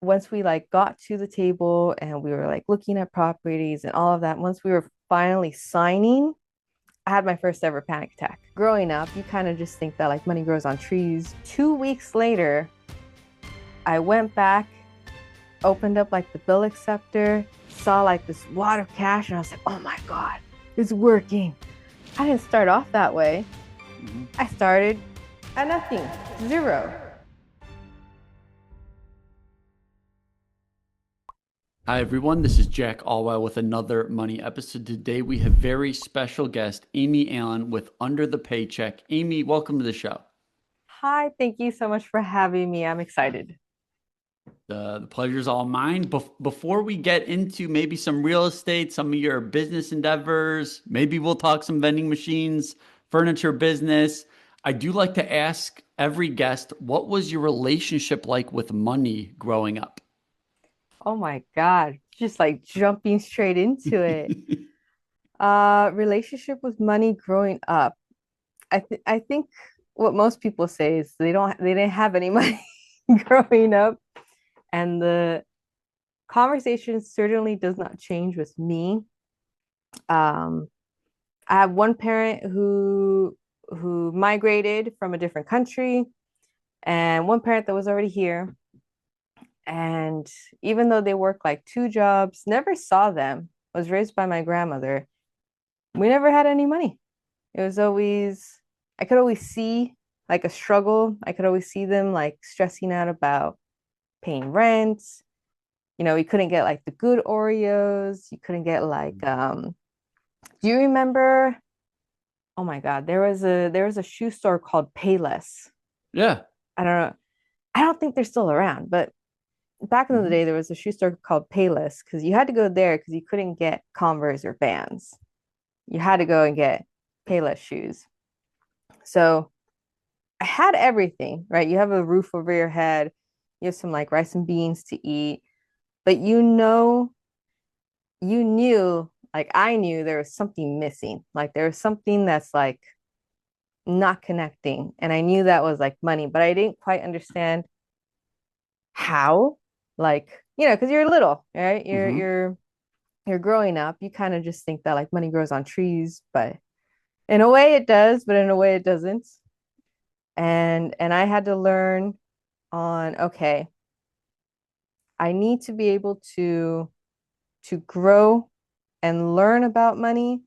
once we like got to the table and we were like looking at properties and all of that, once we were finally signing, I had my first ever panic attack. Growing up, you kind of just think that like money grows on trees. 2 weeks later, I went back, opened up like the bill acceptor, saw like this wad of cash, and I was like, oh my God, it's working. I didn't start off that way. Mhm. I started at nothing, zero. Hi, everyone. This is Jack Allwell with another money episode. Today, we have very special guest, Amy Allen with Under the Paycheck. Amy, welcome to the show. Hi, thank you so much for having me. I'm excited. The pleasure's all mine. Before we get into maybe some real estate, some of your business endeavors, maybe we'll talk some vending machines, furniture business. I do like to ask every guest, what was your relationship like with money growing up? Oh my God, just like jumping straight into it. Relationship with money growing up. I think what most people say is they didn't have any money growing up, and the conversation certainly does not change with me. Um, I have one parent who migrated from a different country, and one parent that was already here. And even though they worked like two jobs, never saw them. Was raised by my grandmother. We never had any money. It was always, I could always see like a struggle. I could always see them like stressing out about paying rent. You couldn't get like the good Oreos. You couldn't get like, do you remember? Oh my God, there was a shoe store called Payless. Yeah. I don't know. I don't think they're still around, but back in the Mhm. day, there was a shoe store called Payless because you had to go there because you couldn't get Converse or Vans. You had to go and get Payless shoes. So I had everything, right? You have a roof over your head, you have some like rice and beans to eat, but you knew, like I knew there was something missing. Like there was something that's like not connecting. And I knew that was like money, but I didn't quite understand how. Like, because you're little, right? Mhm. You're growing up, you kind of just think that like money grows on trees, but in a way it does, but in a way it doesn't. And I had to learn on, okay, I need to be able to grow and learn about money,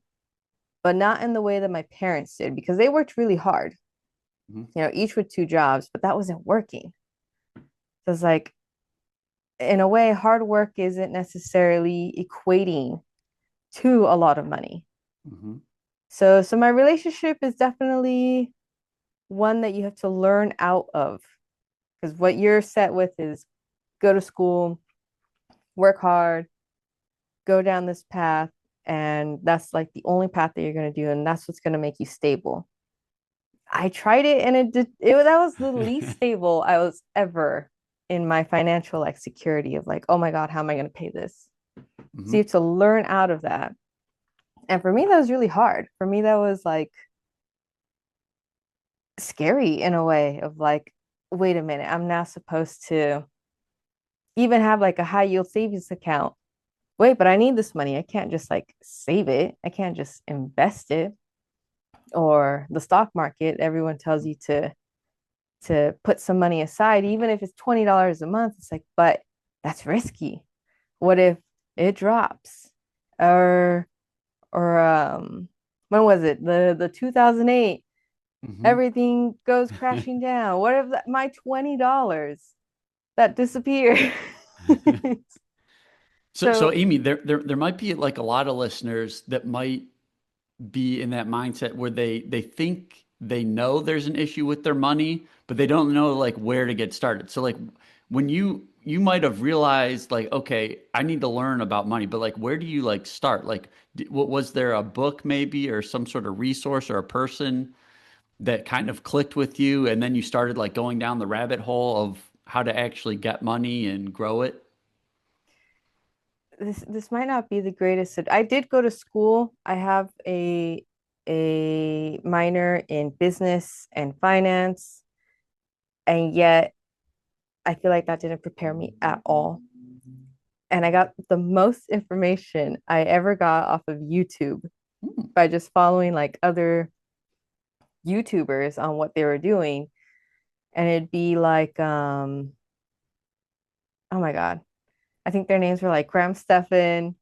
but not in the way that my parents did because they worked really hard, Mhm. each with two jobs, but that wasn't working. So it's like, in a way, hard work isn't necessarily equating to a lot of money. Mhm. So my relationship is definitely one that you have to learn out of because what you're set with is go to school, work hard, go down this path, and that's like the only path that you're going to do, and that's what's going to make you stable. I tried it and that was the least stable I was ever in my financial like security of like, oh my God, how am I going to pay this? So you Mhm. have to learn out of that. And for me, that was really hard. For me, that was like scary in a way of like, wait a minute, I'm now supposed to even have like a high yield savings account. Wait, but I need this money. I can't just like save it. I can't just invest it. Or the stock market, everyone tells you to put some money aside, even if it's $20 a month. It's like, but that's risky. What if it drops? Or or when was it? The 2008, Mhm. everything goes crashing down. What if my $20 that disappeared? So So Amy, there might be like a lot of listeners that might be in that mindset where they think they know there's an issue with their money, but they don't know like where to get started. So like when you might have realized like, okay, I need to learn about money, but like where do you like start? Like what was there a book maybe or some sort of resource or a person that kind of clicked with you and then you started like going down the rabbit hole of how to actually get money and grow it? this might not be the greatest. I did go to school. I have a minor in business and finance, and yet I feel like that didn't prepare me at all. And I got the most information I ever got off of YouTube Hmm. by just following like other YouTubers on what they were doing. And it'd be like, oh my God, I think their names were like Graham Stephan,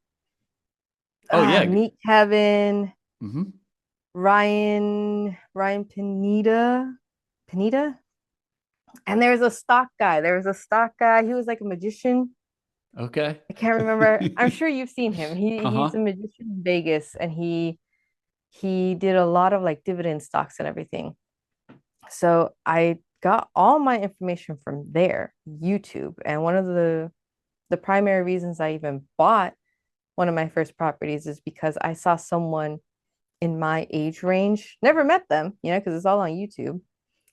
Oh yeah. Meet Kevin, Hmm. Ryan Pineda. And there was a stock guy. There was a stock guy. He was like a magician. Okay. I can't remember. I'm sure you've seen him. He's Uh-huh. a magician in Vegas, and he did a lot of like dividend stocks and everything. So I got all my information from there, YouTube. And one of the primary reasons I even bought one of my first properties is because I saw someone in my age range, never met them, because it's all on YouTube,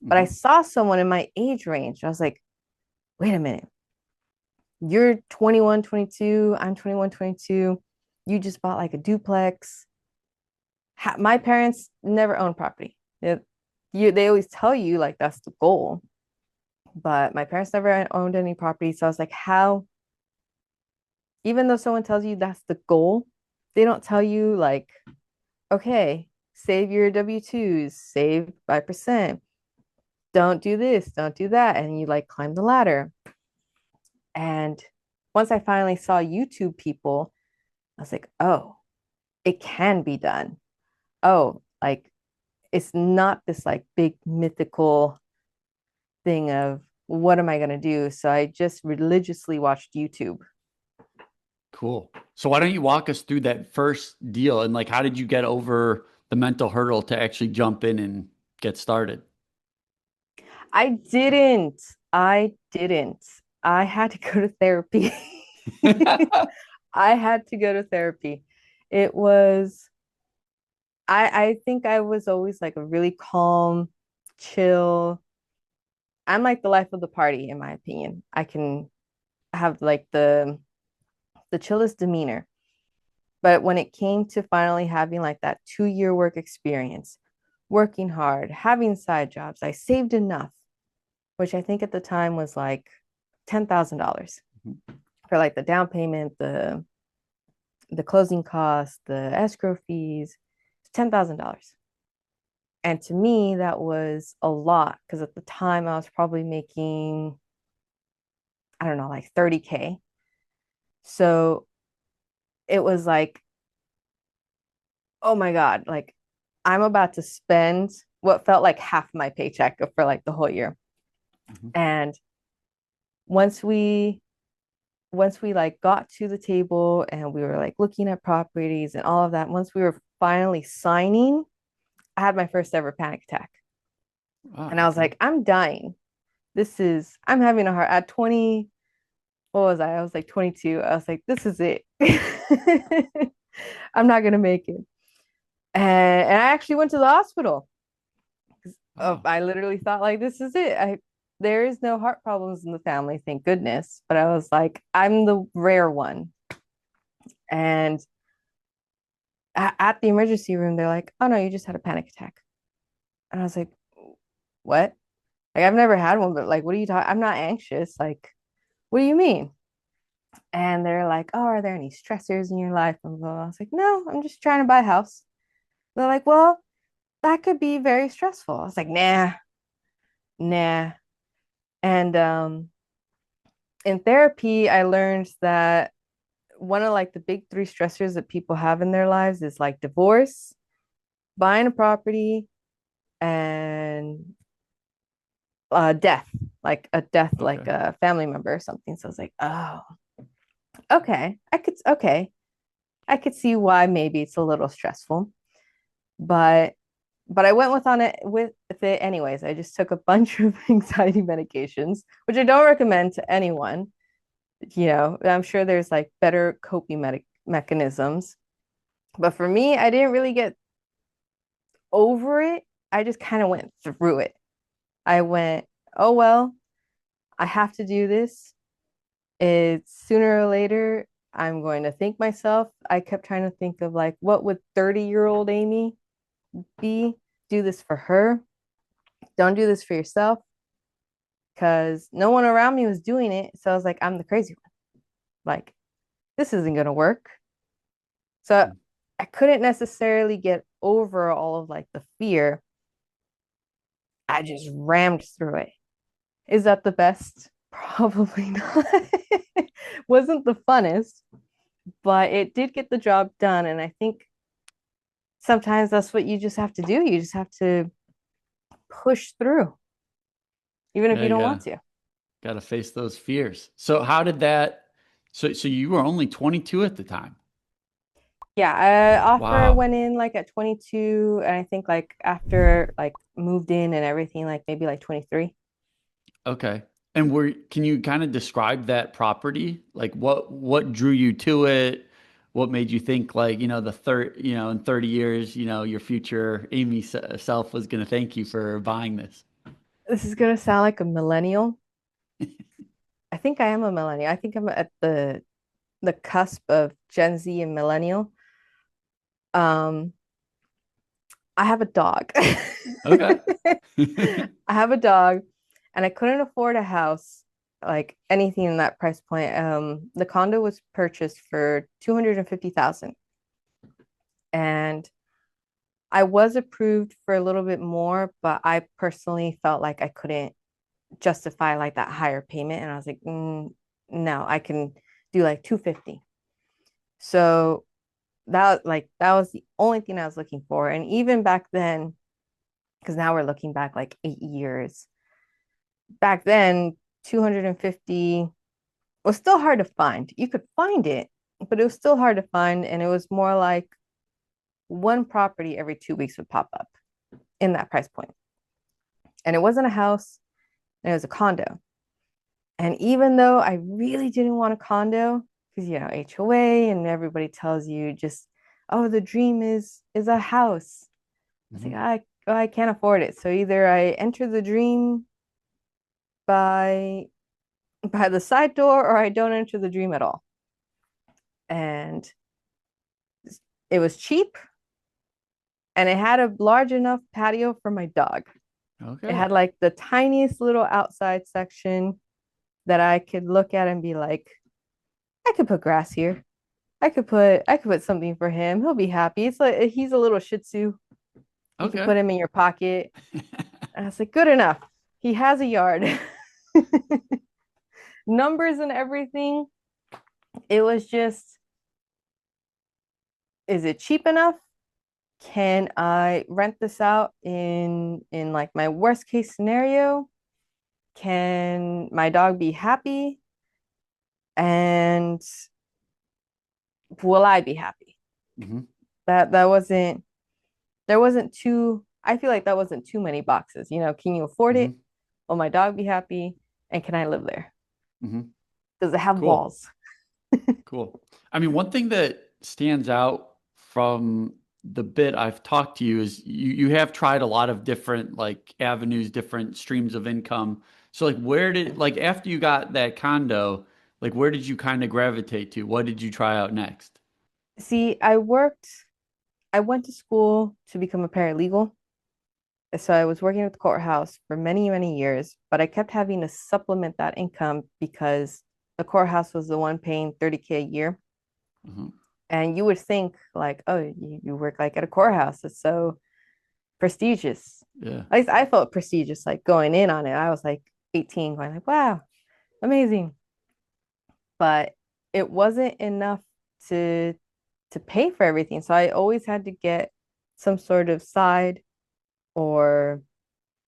but I Hmm. saw someone in my age range. I was like, wait a minute, you're 21, 22, I'm 21, 22. You just bought like a duplex. My parents never owned property. They always tell you like that's the goal, but my parents never owned any property. So I was like, how, even though someone tells you that's the goal, they don't tell you like, okay, save your W-2s, save 5%. Don't do this, don't do that. And you like climb the ladder. And once I finally saw YouTube people, I was like, oh, it can be done. Oh, like it's not this like big mythical thing of what am I going to do? So I just religiously watched YouTube. Cool. So why don't you walk us through that first deal and like how did you get over the mental hurdle to actually jump in and get started? I didn't. I didn't. I had to go to therapy. I had to go to therapy. It was, I think I was always like a really calm, chill. I'm like the life of the party, in my opinion. I can have like the chillest demeanor. But when it came to finally having like that 2 year work experience, working hard, having side jobs, I saved enough, which I think at the time was like $10,000 for like the down payment, the closing costs, the escrow fees, $10,000. And to me, that was a lot because at the time I was probably making, I don't know, like 30K. So it was like, oh my God, like I'm about to spend what felt like half my paycheck for like the whole year. Mhm. And once we once we like got to the table and we were like looking at properties and all of that, once we were finally signing, I had my first ever panic attack. Ah, And I was okay. like, I'm dying. I'm having a heart at 20. What was I? I was like 22. I was like, this is it. I'm not going to make it. And I actually went to the hospital. Oh, I literally thought like this is it. There is no heart problems in the family, thank goodness. But I was like, I'm the rare one. And at the emergency room, they're like, oh no, you just had a panic attack. And I was like, what? Like I've never had one, but like, what are you talking? I'm not anxious. Like, what do you mean? And they're like, oh, are there any stressors in your life? And blah, blah. I was like, no, I'm just trying to buy a house. They're like, well, that could be very stressful. I was like, nah, nah. And in therapy, I learned that one of like the big three stressors that people have in their lives is like divorce, buying a property, and death, like a death, like okay. a family member or something. So I was like, oh, okay. I could see why maybe it's a little stressful, but I went with it anyways. I just took a bunch of anxiety medications, which I don't recommend to anyone. I'm sure there's like better coping mechanisms. But for me, I didn't really get over it. I just kind of went through it. I went, oh, well, I have to do this. It's sooner or later, I'm going to think myself. I kept trying to think of like, what would 30-year-old Amy be? Do this for her. Don't do this for yourself. because no one around me was doing it. So I was like, I'm the crazy one. Like, this isn't gonna work. So I couldn't necessarily get over all of like the fear. I just rammed through it. Is that the best? Probably not. Wasn't the funnest, but it did get the job done. And I think sometimes that's what you just have to do. You just have to push through, even if Yeah, you don't yeah. want to. Got to face those fears. So how did that? So you were only 22 at the time. Yeah, offer Wow. went in like at 22, and I think like after like moved in and everything, like maybe like 23. Okay. And can you kind of describe that property? Like what drew you to it? What made you think like, in 30 years, your future Amy self was going to thank you for buying this? This is gonna sound like a millennial. I think I am a millennial. I think I'm at the cusp of Gen Z and millennial. Um, I have a dog. Okay. I have a dog, and I couldn't afford a house, like anything in that price point. The condo was purchased for 250,000, and I was approved for a little bit more, but I personally felt like I couldn't justify like that higher payment, and I was like, no, I can do like 250. So that was the only thing I was looking for, and even back then, because now we're looking back like 8 years. Back then, 250 was still hard to find. You could find it, but it was still hard to find. And it was more like one property every 2 weeks would pop up in that price point. And it wasn't a house, and it was a condo. And even though I really didn't want a condo, because HOA and everybody tells you just, oh, the dream is a house. I was like, Mhm. I can't afford it. So either I enter the dream by the side door or I don't enter the dream at all. And it was cheap and it had a large enough patio for my dog. It Okay. had like the tiniest little outside section that I could look at and be like, I could put grass here. I could put something for him. He'll be happy. It's like he's a little Shih Tzu. You could Okay. put him in your pocket. And I was like, good enough. He has a yard. Numbers and everything. It was just, is it cheap enough? Can I rent this out in like my worst case scenario? Can my dog be happy? And will I be happy? Mhm. That wasn't there wasn't too I feel like that wasn't too many boxes. Can you afford it? Mhm. Will my dog be happy? And can I live there? Mhm. Does it have Cool. walls? Cool. I mean, one thing that stands out from the bit I've talked to you is you have tried a lot of different like avenues, different streams of income. So like like after you got that condo, like where did you kind of gravitate to? What did you try out next? See, I went to school to become a paralegal. So I was working at the courthouse for many, many years, but I kept having to supplement that income because the courthouse was the one paying 30K a year. Mhm. And you would think like, oh, you work like at a courthouse. It's so prestigious. Yeah. At least I felt prestigious, like going in on it. I was like 18, going like, wow, amazing. But it wasn't enough to pay for everything. So I always had to get some sort of side or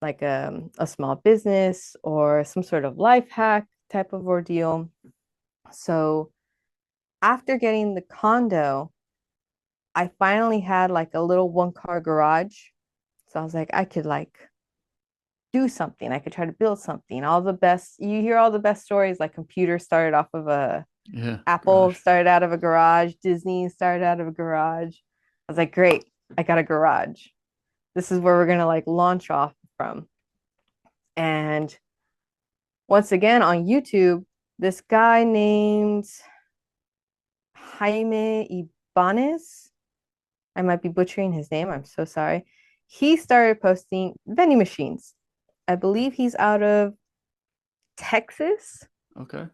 like a small business or some sort of life hack type of ordeal. So after getting the condo, I finally had like a little one car garage. So I was like, I could like do something. I could try to build something. You hear all the best stories, like computers started off of Yeah. Apple Garage. started out of a garage, Disney started out of a garage. I was like, great, I got a garage. This is where we're gonna like launch off from. And once again on YouTube, this guy named Jaime Ibanez, I might be butchering his name, I'm so sorry. He started posting vending machines. I believe he's out of Texas, Okay.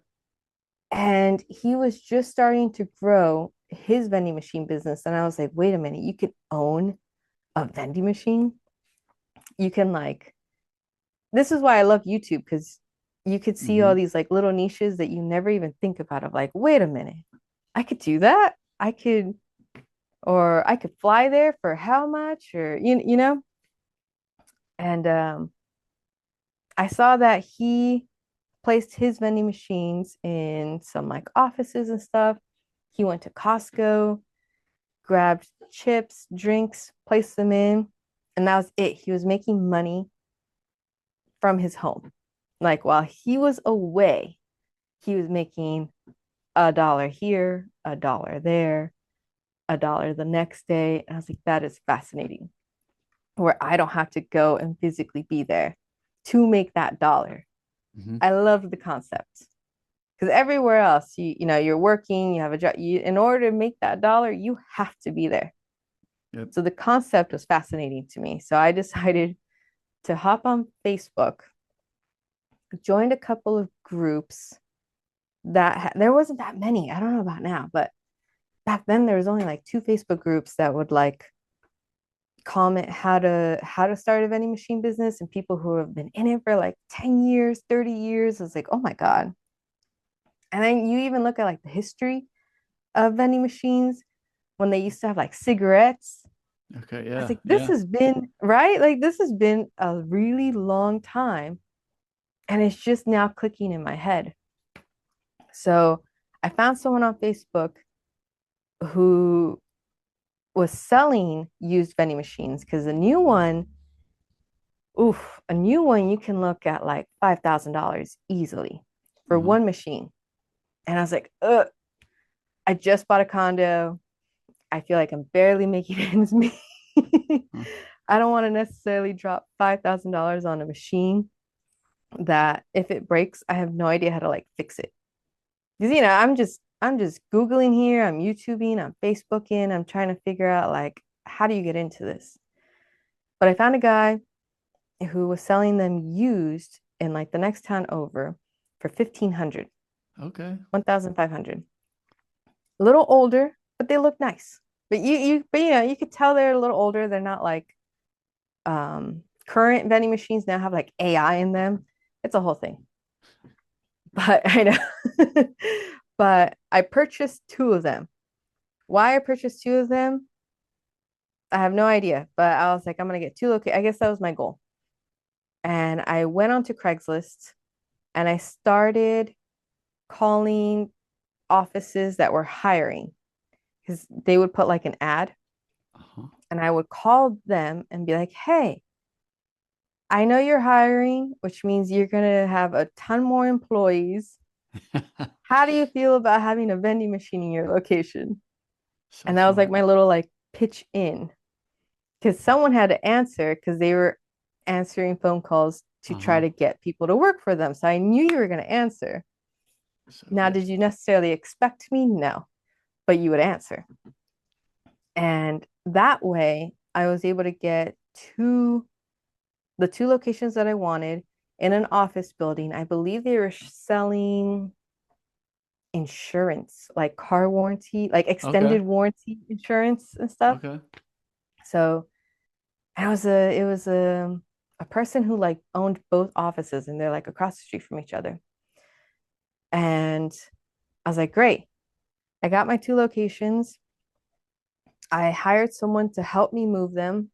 and he was just starting to grow his vending machine business. And I was like, wait a minute, you can own a vending machine? You can like, this is why I love YouTube, because you could see all Hmm. these like little niches that you never even think about of like, wait a minute, I could do that. I could, or I could fly there for how much, or you know. And I saw that he placed his vending machines in some like offices and stuff. He went to Costco, grabbed chips, drinks, placed them in, and that was it. He was making money from his home. Like while he was away, he was making $1 here, $1 there, $1 the next day. And I was like, that is fascinating. Where I don't have to go and physically be there to make that dollar. Hmm. I love the concept. Because everywhere else, you're working, you have a job. In order to make that dollar, you have to be there. Yep. So the concept was fascinating to me. So I decided to hop on Facebook, joined a couple of groups there wasn't that many. I don't know about now, but back then there was only like two Facebook groups that would like comment how to start a vending machine business, and people who have been in it for like 10 years, 30 years. It's like, oh my God. And then you even look at like the history of vending machines when they used to have like cigarettes. Okay. I was Yeah. like, this Yeah. has been right. Like, this has been a really long time. And it's just now clicking in my head. So I found someone on Facebook who was selling used vending machines because a new one you can look at like $5,000 easily for Uh-huh. one machine. And I was like, ugh, I just bought a condo. I feel like I'm barely making ends meet. Huh. I don't want to necessarily drop $5,000 on a machine that if it breaks, I have no idea how to like fix it. Because I'm just Googling here, I'm YouTubing, I'm Facebooking, I'm trying to figure out like how do you get into this? But I found a guy who was selling them used in like the next town over for 1,500, Okay. 1,500. A little older, but they look nice. But you could tell they're a little older. They're not like current vending machines now have like AI in them. It's a whole thing. But I know. But I purchased two of them. Why I purchased two of them, I have no idea. But I was like, I'm gonna get two locations. I guess that was my goal. And I went onto Craigslist and I started calling offices that were hiring because they would put like an ad, Uh-huh. and I would call them and be like, hey, I know you're hiring, which means you're going to have a ton more employees. How do you feel about having a vending machine in your location? So And that was like smart. my little like pitch in, because someone had to answer because they were answering phone calls to try Uh-huh. to get people to work for them. So I knew you were going to answer. So Now, good. did you necessarily expect me? No, but you would answer. And that way, I was able to get the two locations that I wanted in an office building. I believe they were selling insurance, like car warranty, like Okay. extended warranty insurance and stuff. Okay. So it was a person who like owned both offices, and they're like across the street from each other. And I was like, great. I got my two locations. I hired someone to help me move them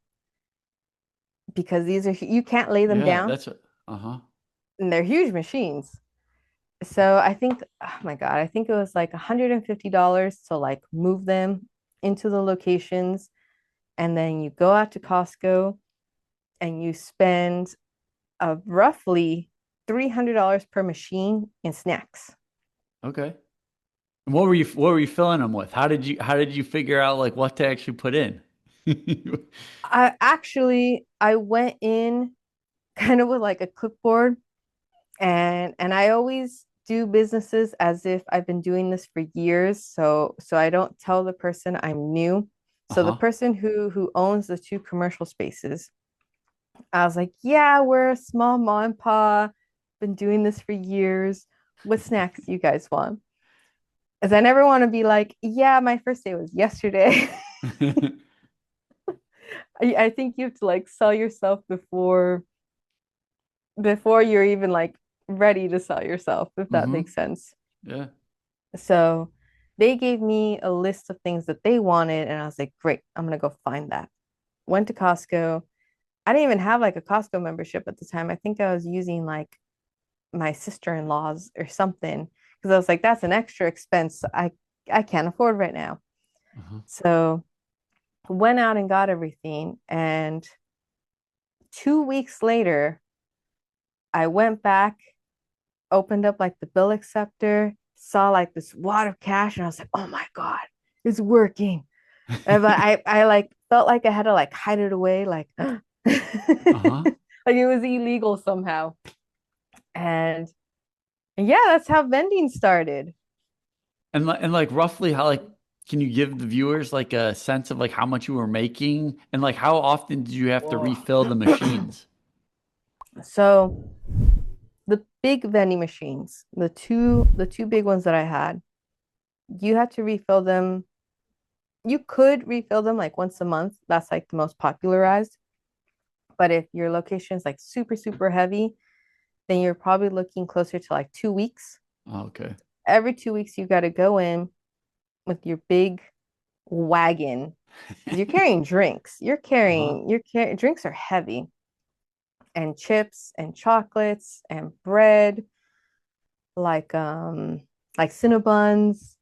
because you can't lay them Yeah, down, that's uh-huh. and they're huge machines. So I think, oh my God, I think it was like $150 to like move them into the locations. And then you go out to Costco and you spend roughly $300 per machine in snacks. Okay. And what were you filling them with? How did you figure out like what to actually put in? I went in kind of with like a clipboard, and I always do businesses as if I've been doing this for years. So I don't tell the person I'm new. So the Uh-huh. person who owns the two commercial spaces, I was like, yeah, we're a small mom and pop, been doing this for years. What snacks do you guys want? Because I never want to be like, yeah, my first day was yesterday. I think you have to like sell yourself before you're even like ready to sell yourself, if that Hmm. makes sense. Yeah. So they gave me a list of things that they wanted, and I was like, great, I'm gonna go find that. Went to Costco. I didn't even have like a Costco membership at the time. I think I was using like my sister-in-law's or something because I was like, that's an extra expense I can't afford right now. Uh-huh. So went out and got everything, and 2 weeks later, I went back, opened up like the bill acceptor, saw like this wad of cash, and I was like, oh my God, it's working. But I like felt like I had to like hide it away, like Uh-huh. like it was illegal somehow. And yeah, that's how vending started. And like roughly how like can you give the viewers like a sense of like how much you were making and like how often did you have to Whoa. refill the machines? So the big vending machines, the two big ones that I had, you had to refill them. You could refill them like once a month. That's like the most popularized. But if your location is like super, super heavy, then you're probably looking closer to like 2 weeks. Oh, okay. Every 2 weeks, you got to go in with your big wagon because you're carrying drinks. Uh-huh. Drinks are heavy, and chips and chocolates and bread, like Cinnabons.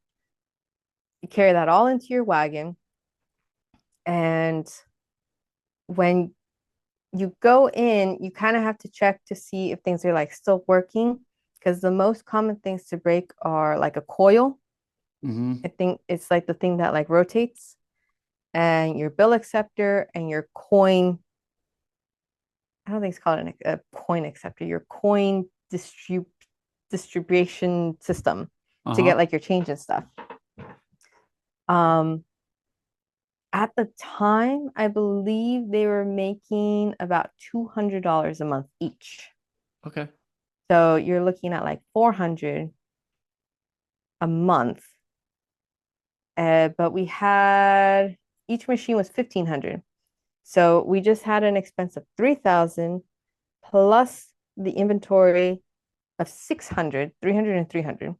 You carry that all into your wagon. And when you go in, you kind of have to check to see if things are like still working because the most common things to break are like a coil. Mm-hmm. I think it's like the thing that like rotates, and your bill acceptor and your coin. I don't think it's called a coin acceptor, your coin distribution system to get Uh-huh. like your change and stuff. Um, at the time, I believe they were making about $200 a month each. Okay. So you're looking at like 400 a month. But we had each machine was 1,500. So we just had an expense of 3,000 plus the inventory of 600, 300 and 300.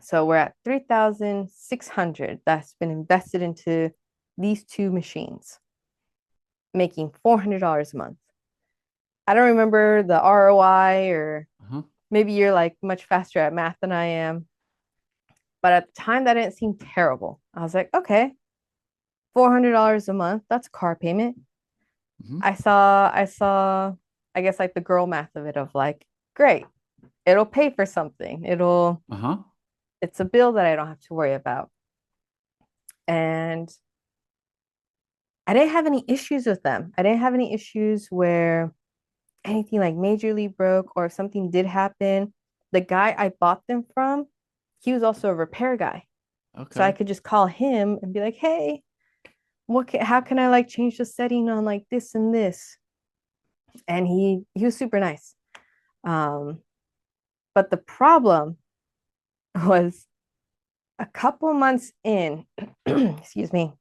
So we're at 3,600 that's been invested into these two machines, making $400 a month. I don't remember the ROI, or Uh-huh. maybe you're like much faster at math than I am. But at the time, that didn't seem terrible. I was like, okay, $400 a month, that's a car payment. Mm-hmm. I guess like the girl math of it of like, great, it'll pay for something. Uh-huh. It's a bill that I don't have to worry about. And I didn't have any issues with them. I didn't have any issues where anything like majorly broke, or if something did happen, the guy I bought them from, he was also a repair guy. So I Okay. could just call him and be like, hey, how can I like change the setting on like this and this? And he was super nice. Um, but the problem was a couple months in, excuse me,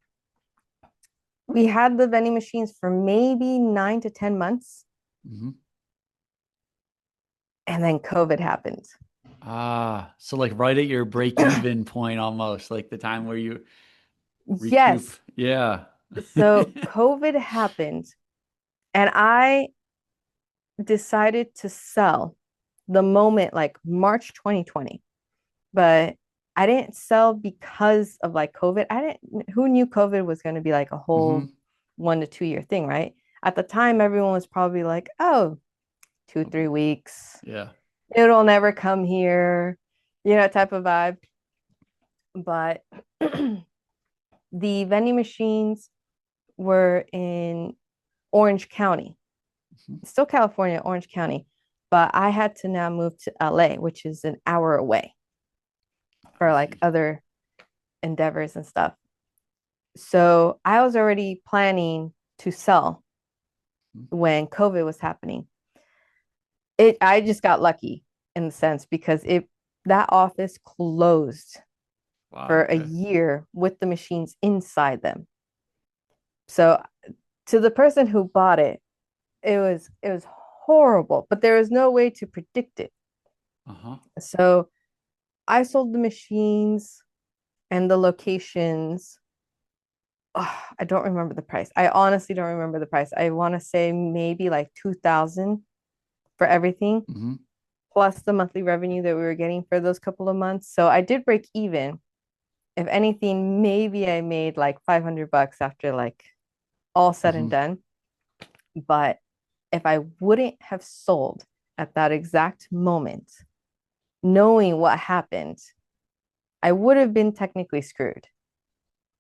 we had the vending machines for maybe 9 to 10 months, Mm-hmm. and then COVID happened. Ah, so like right at your break even point almost, like the time where you recoup. Yes. Yeah. So COVID happened, and I decided to sell the moment like March 2020. But I didn't sell because of like COVID. Who knew COVID was going to be like a whole Mm-hmm. 1 to 2 year thing, right? At the time, everyone was probably like, oh, 2, 3 weeks, Yeah. it'll never come here, type of vibe. But the vending machines were in Orange County, Mhm. still California, Orange County. But I had to now move to LA, which is an hour away I for like see. other endeavors and stuff. So I was already planning to sell Mhm. when COVID was happening. I just got lucky in the sense because it that office closed Wow. for a Okay. year with the machines inside them. So to the person who bought it, it was horrible, but there was no way to predict it. Uh-huh. So I sold the machines and the locations. Oh, I don't remember the price. I honestly don't remember the price. I want to say maybe like 2000 for everything, Hmm. plus the monthly revenue that we were getting for those couple of months. So I did break even. If anything, maybe I made like 500 bucks after like all said and Hmm. done. But if I wouldn't have sold at that exact moment, knowing what happened, I would have been technically screwed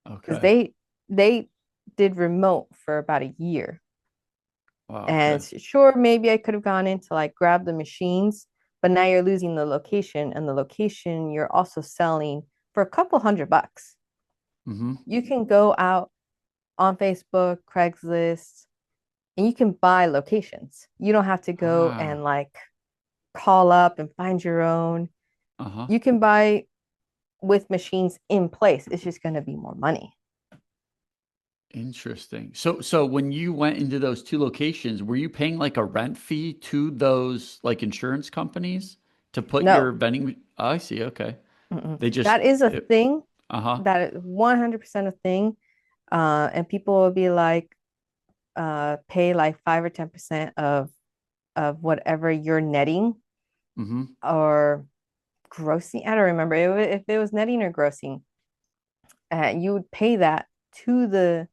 because Okay. they did remote for about a year. Wow. And Okay. sure, maybe I could have gone in to like grab the machines, but now you're losing the location, and the location you're also selling for a couple $100. Hmm. You can go out on Facebook, Craigslist, and you can buy locations. You don't have to go and Ah. like call up and find your own. Uh-huh. You can buy with machines in place. It's just going to be more money. Interesting. So when you went into those two locations, were you paying like a rent fee to those like insurance companies to put your No, vending? Oh, I see. Okay. mm-mm. They just That is a it, thing. uh-huh. That is 100% a thing. And people will be like, pay like 5 or 10% of whatever you're netting Hmm. or grossing. I don't remember if it was netting or grossing. You would pay that to the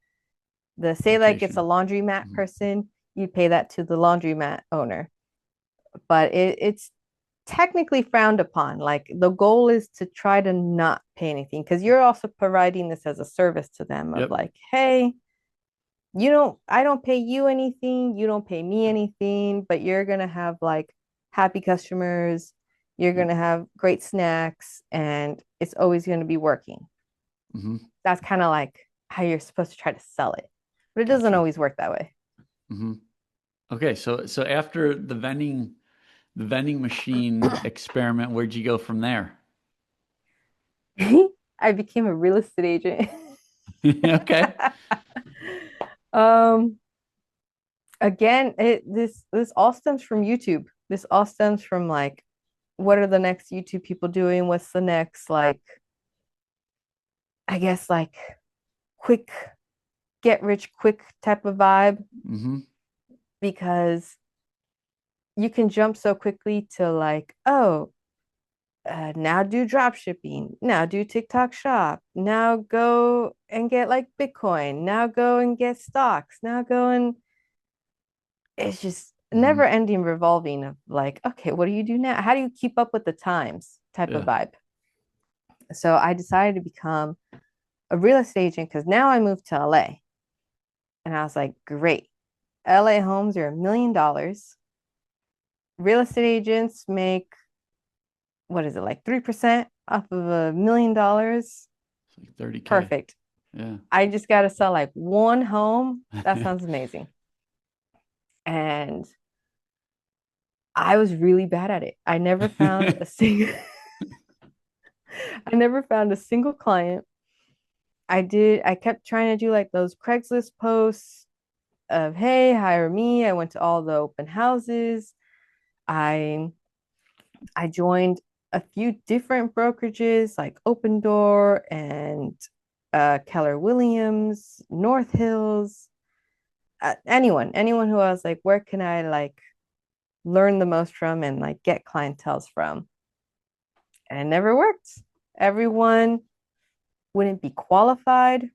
say like it's a Location. laundromat Mhm. person, you'd pay that to the laundromat owner. But it's technically frowned upon. Like the goal is to try to not pay anything because you're also providing this as a service to them of Yep. like, hey, I don't pay you anything, you don't pay me anything, but you're gonna have like happy customers, you're Yep. gonna have great snacks, and it's always gonna be working. Hmm. That's kind of like how you're supposed to try to sell it, but it doesn't Gotcha. always work that way. Hmm. Okay, so after the vending machine experiment, where'd you go from there? I became a real estate agent. Okay. um Again, this all stems from YouTube. This all stems from like, what are the next YouTube people doing? What's the next like, I guess like quick get rich quick type of vibe, Hmm. because you can jump so quickly to like, oh, now do drop shipping, now do TikTok shop, now go and get like Bitcoin, now go and get stocks, now go and it's just never Hmm. ending revolving of like, okay, what do you do now? How do you keep up with the times type of Yeah. vibe? So I decided to become a real estate agent because now I moved to LA and I was like, great. LA homes are $1 million. Real estate agents make, what is it, like 3% off of $1 million? It's like 30K. Perfect. Yeah. I just got to sell like one home. That sounds amazing. And I was really bad at it. I never found a single client. I kept trying to do like those Craigslist posts of, hey, hire me. I went to all the open houses. I I joined a few different brokerages like Open Door and Keller Williams, North Hills, anyone who I was like, where can I like learn the most from and like get clientels from? And it never worked. Everyone wouldn't be qualified,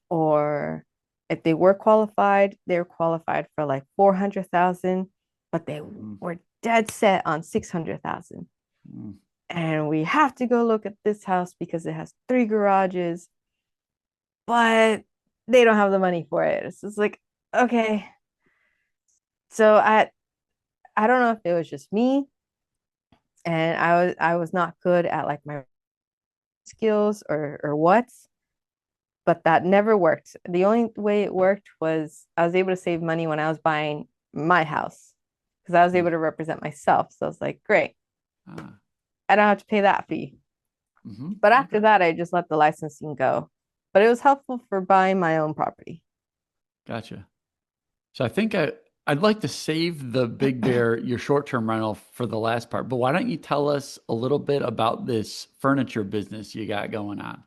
or if they were qualified, they were qualified for like 400,000, but they Mm, were dead set on 600,000. mm. And we have to go look at this house because it has 3 garages, but they don't have the money for it. It's just like, okay. So I don't know if it was just me and I was not good at like my skills or what, but that never worked. The only way it worked was I was able to save money when I was buying my house. because I was Mhm. able to represent myself. So I was like, great, Ah, I don't have to pay that fee. But after okay. that, I just let the licensing go. But it was helpful for buying my own property. Gotcha. So I think I'd like to save the Big Bear, your short-term rental for the last part, but why don't you tell us a little bit about this furniture business you got going on?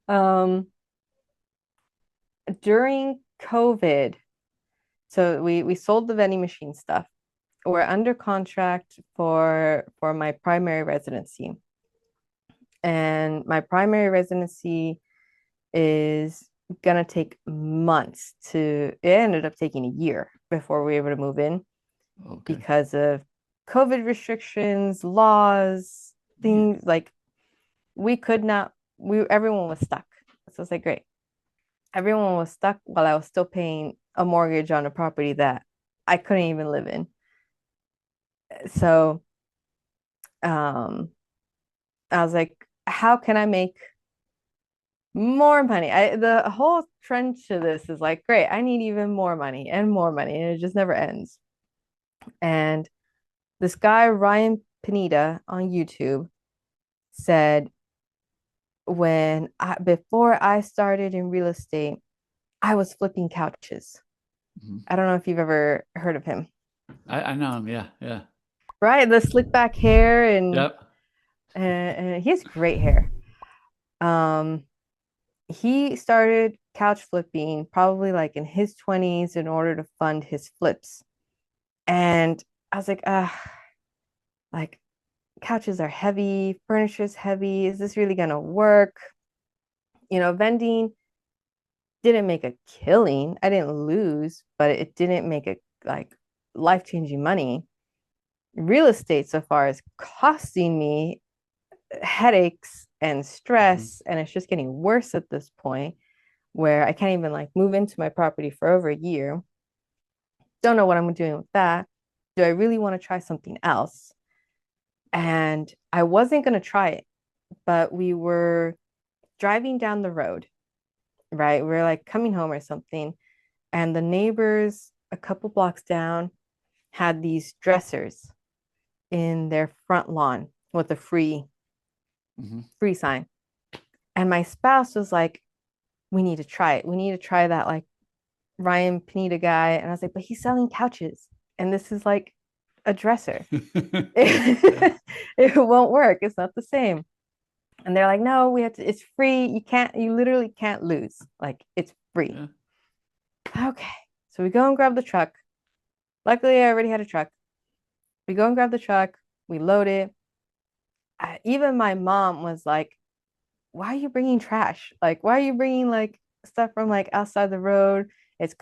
um, During COVID, so we sold the vending machine stuff. We're under contract for my primary residency. And my primary residency is gonna take months to, it ended up taking a year before we were able to move in Okay. because of COVID restrictions, laws, Yeah. things like we could not, everyone was stuck. So it's like great. Everyone was stuck while I was still paying a mortgage on a property that I couldn't even live in. So I was like, how can I make more money? The whole trend to this is like, great, I need even more money, and it just never ends. And this guy, Ryan Pineda on YouTube, said before I started in real estate, I was flipping couches. Mhm. I don't know if you've ever heard of him, I know him. Yeah. Yeah. right? The slick back hair Yep. and he has great hair. Um, he started couch flipping probably like in his 20s in order to fund his flips. And I was like couches are heavy, furniture's heavy. Is this really gonna work? Vending didn't make a killing. I didn't lose, but it didn't make a like life-changing money. Real estate so far is costing me headaches and Mhm. stress, and it's just getting worse at this point where I can't even like move into my property for over a year. Don't know what I'm doing with that. Do I really want to try something else? And I wasn't going to try it, but we were driving down the road, right? We are like coming home or something, and the neighbors a couple blocks down had these dressers in their front lawn with a Mhm. free sign. And my spouse was like, we need to try it. We need to try that like Ryan Pineda guy. And I was like, but he's selling couches. And this is like a dresser. Yeah. It won't work. It's not the same. And they're like, no, it's free. You literally can't lose. Like it's free. Yeah. Okay. So we go and grab the truck. Luckily, I already had a truck. We go and grab the truck. We load it. Even my mom was like, why are you bringing trash? Like, why are you bringing like stuff from like outside the road?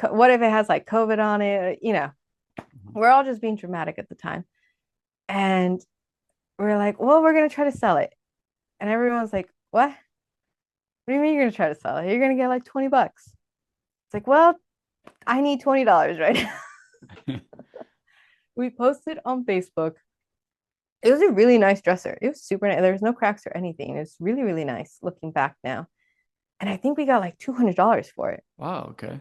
What if it has like COVID on it? Mhm. We're all just being dramatic at the time. And we're like, well, we're going to try to sell it. And everyone's like, what? What do you mean you're going to try to sell it? You're going to get like 20 bucks. It's like, well, I need $20 right now. We posted on Facebook. It was a really nice dresser. It was super nice. There was no cracks or anything. It was really, really nice looking back now. And I think we got like $200 for it. Wow. Okay.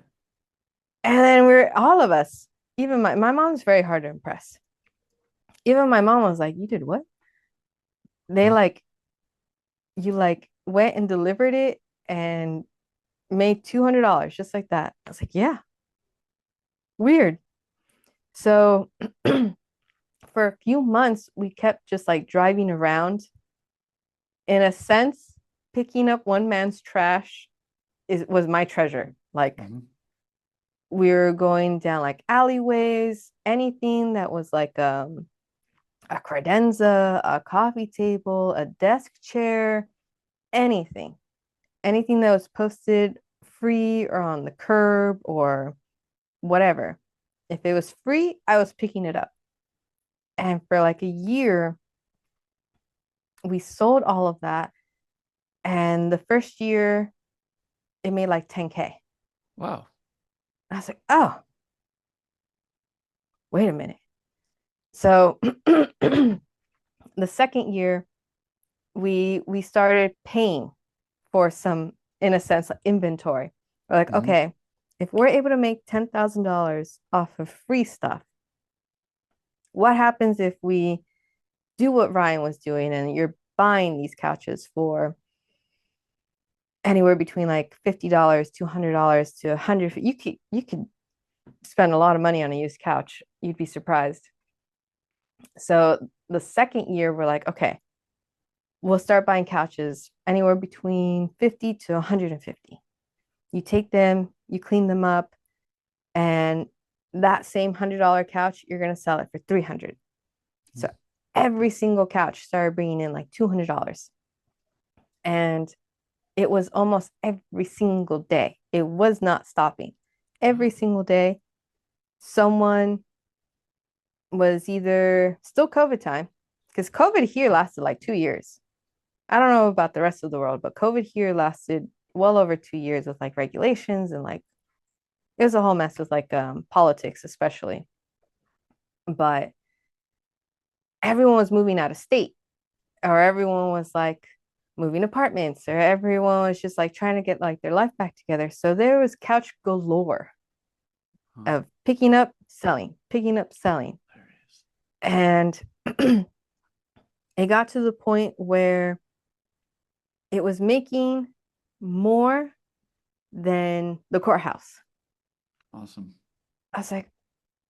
And then we're all of us, even my mom's very hard to impress. Even my mom was like, you did what? They like, you like went and delivered it and made $200 just like that. I was like, yeah, weird. So for a few months, we kept just like driving around. In a sense, picking up one man's trash was my treasure. Like Mhm. we were going down like alleyways, anything that was like a credenza, a coffee table, a desk chair, anything. Anything that was posted free or on the curb or whatever. If it was free, I was picking it up. And for like a year, we sold all of that. And the first year, it made like 10K. Wow. I was like, oh, wait a minute. So the second year, we started paying for some, in a sense, like inventory. We're like, Mhm. okay, If we're able to make $10,000 off of free stuff, what happens if we do what Ryan was doing and you're buying these couches for anywhere between like $50 to $100 to 100? You could spend a lot of money on a used couch. You'd be surprised. So the second year, we're like, okay, we'll start buying couches anywhere between 50 to 150. You take them, you clean them up, and that same $100 couch, you're going to sell it for 300. So every single couch started bringing in like $200. And it was almost every single day. It was not stopping. Every single day, someone was either still COVID time, because COVID here lasted like 2 years. I don't know about the rest of the world, but COVID here lasted well over 2 years with like regulations and like it was a whole mess with like politics, especially. But everyone was moving out of state, or everyone was like moving apartments, or everyone was just like trying to get like their life back together. So there was couch galore Huh. of picking up, selling, picking up, selling. There it is. And it got to the point where it was making more than the courthouse. Awesome. I was like,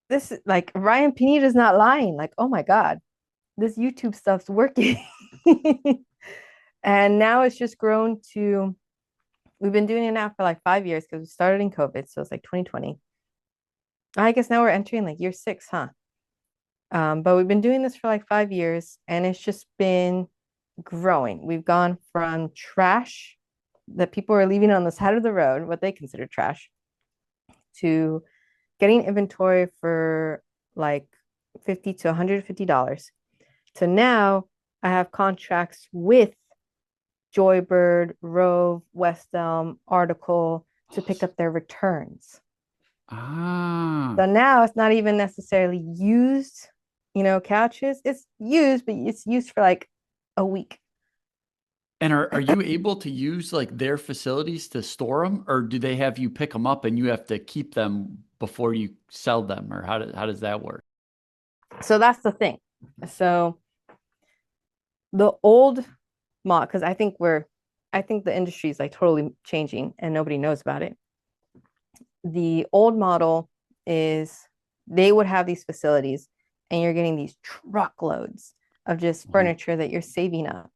this is like Ryan Pineda's not lying. Like, oh my God, this YouTube stuff's working. And now it's just grown to, we've been doing it now for like 5 years because we started in COVID. So it's like 2020. I guess now we're entering like year 6, huh? But we've been doing this for like 5 years and it's just been growing. We've gone from trash that people are leaving on the side of the road, what they consider trash, to getting inventory for like $50 to $150. So now I have contracts with Joybird, Rove, West Elm, Article to pick Awesome. up their returns. Ah. So now it's not even necessarily used, couches. It's used, but it's used for like a week. And are you able to use like their facilities to store them, or do they have you pick them up and you have to keep them before you sell them, or how does that work? So that's the thing. So the old mod, because I think the industry is like totally changing and nobody knows about it. The old model is they would have these facilities and you're getting these truckloads of just Uh-huh. furniture that you're saving up.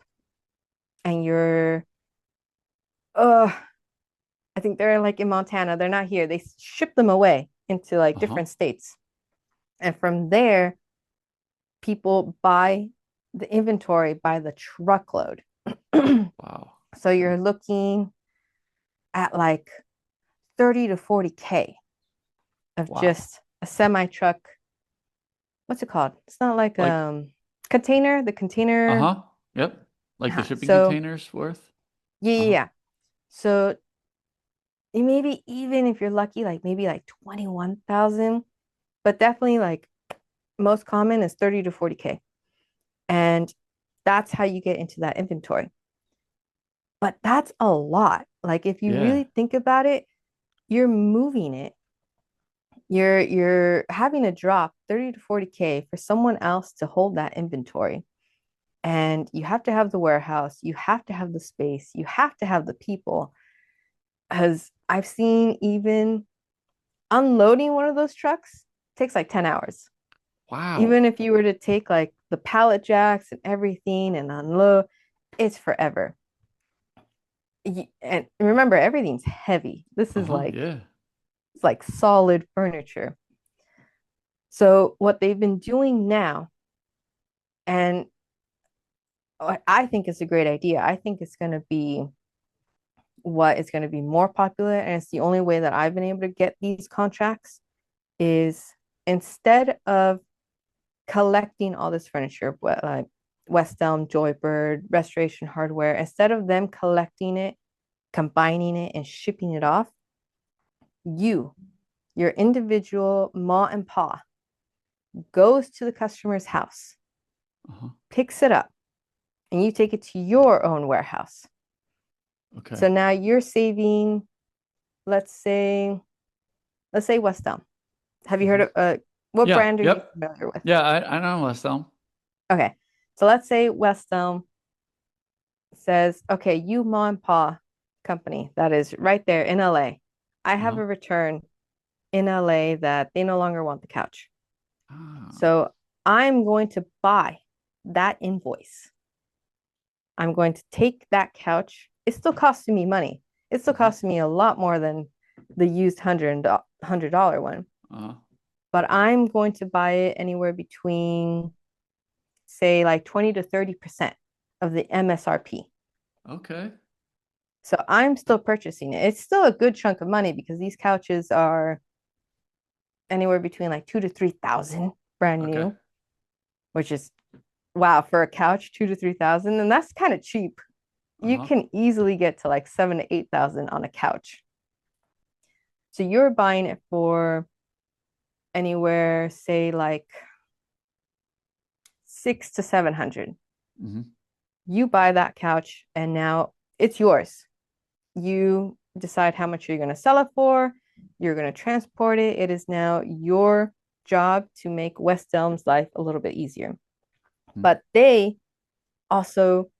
And you're, uh, I think they're like in Montana. They're not here. They ship them away into like Uh-huh. different states. And from there, people buy the inventory by the truckload. Wow. So Okay. you're looking at like 30 to 40K of Wow. just a semi truck. What's it called? It's not like Like, container, the container. uh-huh. Yep. Like the shipping So containers worth? yeah, yeah, Uh-huh. yeah. So maybe even if you're lucky, like maybe like 21,000, but definitely like most common is 30 to 40K. And that's how you get into that inventory. But that's a lot. Like if you Yeah. really think about it, you're moving it. You're having to drop 30 to 40K for someone else to hold that inventory. And you have to have the warehouse, you have to have the space, you have to have the people. Because I've seen even unloading one of those trucks takes like 10 hours. Even Wow. if you were to take like the pallet jacks and everything and unload, it's forever. And remember, everything's heavy. This is Uh-huh. like Yeah. it's like solid furniture. So what they've been doing now, and I think it's a great idea. I think it's going to be what is going to be more popular, and it's the only way that I've been able to get these contracts is instead of collecting all this furniture, like West Elm, Joybird, Restoration Hardware, instead of them collecting it, combining it, and shipping it off, you, your individual ma and pa, goes to the customer's house, Uh-huh. picks it up, and you take it to your own warehouse. Okay. So now you're saving, let's say, let's say West Elm. Have you heard Mhm. of what Yeah. brand are you Yep. familiar with? Yeah. I know West Elm. Okay. So let's say West Elm says, okay, you Ma and Pa company that is right there in LA. I have Uh-huh. a return in LA that they no longer want the couch. Ah, So I'm going to buy that invoice. I'm going to take that couch. It's still costing me money. It's still mhm. costing me a lot more than the used $100 one. Uh, But I'm going to buy it anywhere between, say, like 20 to 30% of the MSRP. okay. So I'm still purchasing it. It's still a good chunk of money because these couches are anywhere between like 2 to 3 thousand brand Okay. new, which is wow for a couch, 2 to 3 thousand, and that's kind of cheap. You Uh-huh. can easily get to like 7 to 8 thousand on a couch. So you're buying it for anywhere, say like 6 to 700. Hmm. You buy that couch and now it's yours. You decide how much you're going to sell it for. You're going to transport it. It is now your job to make West Elm's life a little bit easier. But they also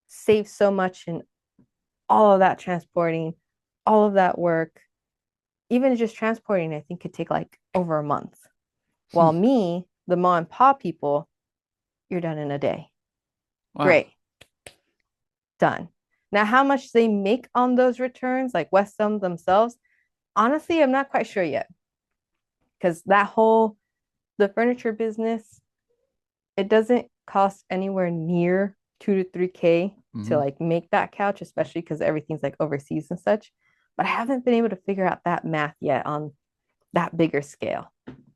save so much in all of that transporting, all of that work. Even just transporting, I think could take like over a month. While me, the mom and pop people, you're done in a day. Wow. Great, done. Now, how much they make on those returns, like West Elm themselves, honestly, I'm not quite sure yet. Because the furniture business, it doesn't cost anywhere near 2 to 3K to Hmm. like make that couch, especially because everything's like overseas and such. But I haven't been able to figure out that math yet on that bigger scale.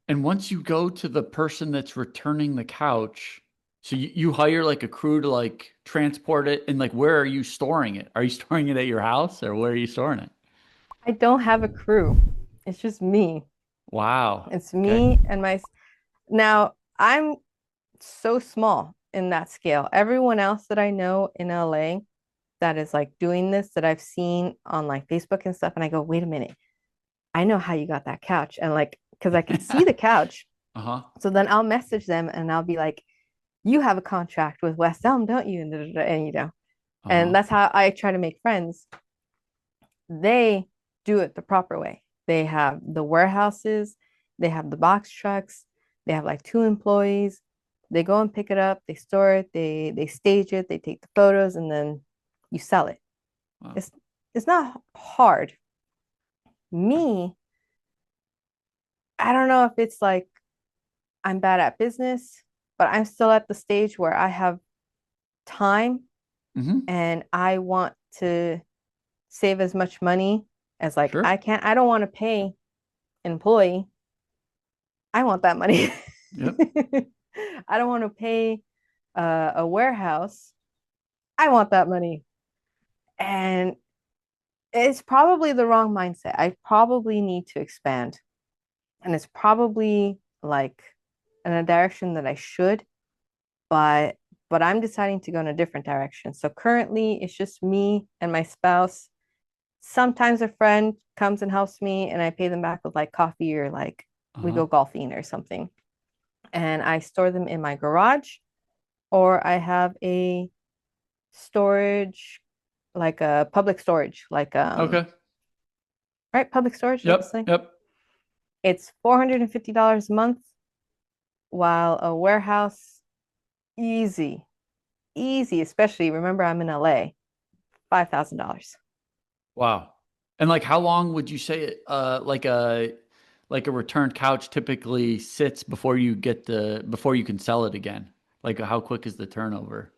And once you go to the person that's returning the couch, so you hire like a crew to like transport it, and like where are you storing it? Are you storing it at your house or where are you storing it? I don't have a crew. It's just me. Wow. It's Okay. me and my. Now, I'm so small in that scale. Everyone else that I know in LA that is like doing this that I've seen on like Facebook and stuff, and I go, wait a minute, I know how you got that couch. And like, because I could see the couch. Uh-huh. So then I'll message them and I'll be like, you have a contract with West Elm, don't you? And and Uh-huh. that's how I try to make friends. They do it the proper way. They have the warehouses, they have the box trucks, they have like 2 employees. They go and pick it up, they store it, they stage it, they take the photos, and then you sell it. Wow. It's not hard. Me, I don't know if it's like I'm bad at business, but I'm still at the stage where I have time Hmm. and I want to save as much money as like Sure. I can. I don't want to pay an employee. I want that money. Yep. I don't want to pay a warehouse. I want that money. And it's probably the wrong mindset. I probably need to expand. And it's probably like in a direction that I should, but I'm deciding to go in a different direction. So currently it's just me and my spouse. Sometimes a friend comes and helps me and I pay them back with like coffee or like we Uh-huh. go golfing or something. And I store them in my garage or I have a storage like a public storage like Okay. right public storage that's Yep. the thing. Yep. It's $450 a month while a warehouse easy easy, especially remember I'm in LA, $5,000. Wow. And like how long would you say like a returned couch typically sits before you get the before you can sell it again? Like how quick is the turnover?